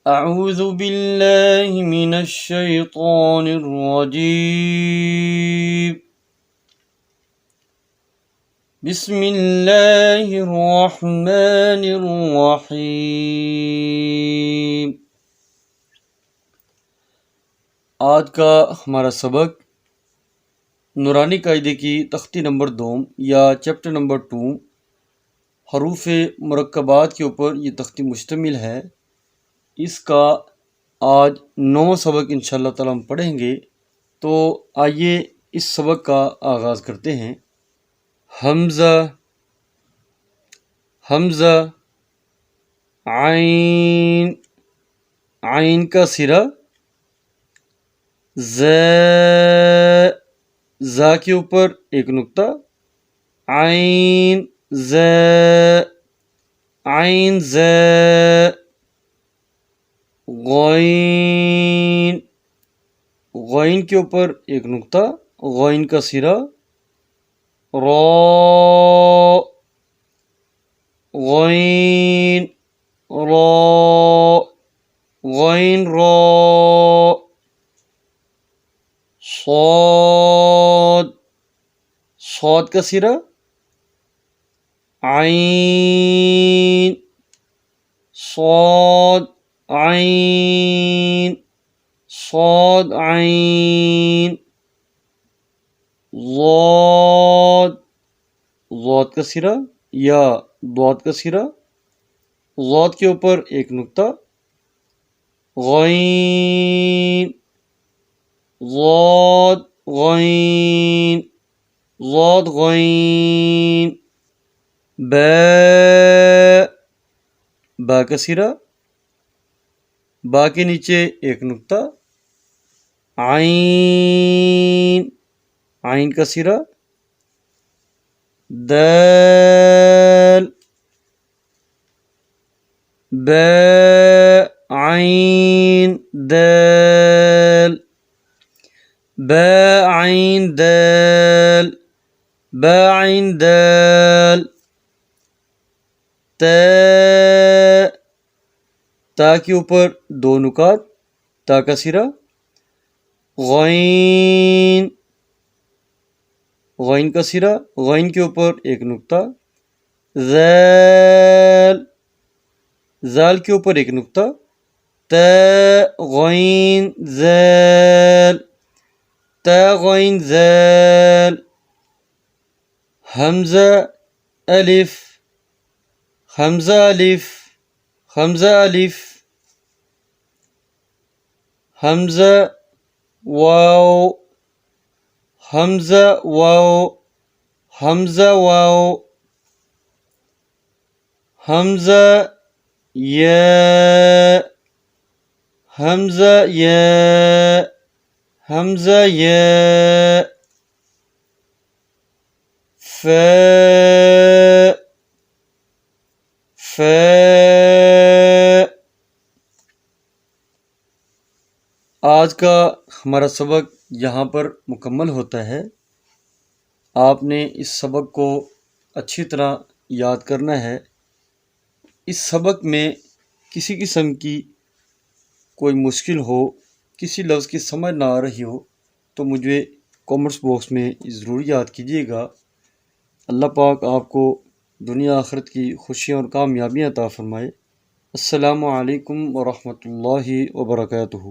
أعوذ بالله من الشيطان الرجيم بسم الله الرحمن الرحيم۔ آج کا ہمارا سبق نورانی قاعدے کی تختی نمبر 2 یا چیپٹر نمبر 2 حروف مرکبات کے اوپر یہ تختی مشتمل ہے۔ اس کا آج 9واں سبق انشاءاللہ تعالی ہم پڑھیں گے، تو آئیے اس سبق کا آغاز کرتے ہیں۔ حمزہ، حمزہ، عین، عین کا سرا، ز، زا کے اوپر ایک نقطہ، عین ز، عین ز، غین، غین کے اوپر ایک نقطہ، غین کا سرا، را، غین، را، غین را، صاد، صاد کا سرا، عین، صاد، عین، صاد، عین، ضاد، ضاد کا سرا یا ضاد کا سرا، ضاد کے اوپر ایک نقطہ، غین، ضاد، غین، ضاد، غین، با، با کا سرا، با کے نیچے ایک نقطہ، عین، عین کا سرا، دال، با، عین، دال، با، عین، دال، با، عین، دال، تا، تا کے اوپر دو نکات، تا کا سرا، غین، غین کا سرا، غین کے اوپر ایک نقطہ، ذال، ذال کے اوپر ایک نقطہ، تا، غین، ذال، تا، غین، ذال، حمزہ، الف، حمزہ، الف، حمزہ، الف، حمزہ، واو، حمزہ، واو، حمزہ، واو، حمزہ، یا، حمزہ، یا، حمزہ، یا، فا، فا۔ آج کا ہمارا سبق یہاں پر مکمل ہوتا ہے۔ آپ نے اس سبق کو اچھی طرح یاد کرنا ہے۔ اس سبق میں کسی قسم کی کوئی مشکل ہو، کسی لفظ کی سمجھ نہ آ رہی ہو تو مجھے کامنٹس باکس میں ضرور یاد کیجیے گا۔ اللہ پاک آپ کو دنیا آخرت کی خوشیاں اور کامیابیاں عطا فرمائے۔ السلام علیکم ورحمۃ اللہ وبرکاتہ۔